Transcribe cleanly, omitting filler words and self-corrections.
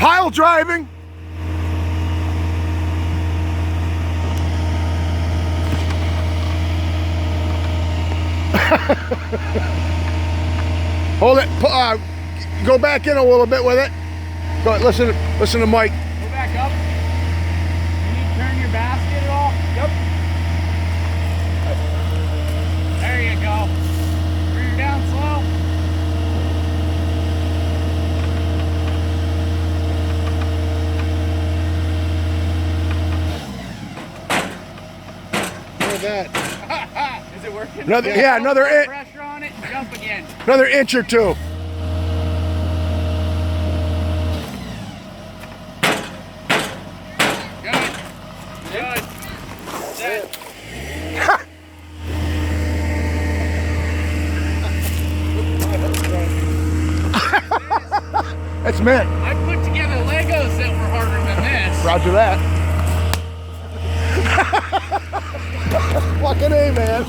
Pile driving. Hold it. Go back in a little bit with it. Go, listen to Mike. Go back up. You need to turn your basket at all? Yep. There you go. Bring her down slow. Look at that. Is it working? Another, Another pressure on it and jump again. Another inch or two. Good. Good. Set. That's mint. I put together Legos that were harder than this. Roger that. Fucking A, man.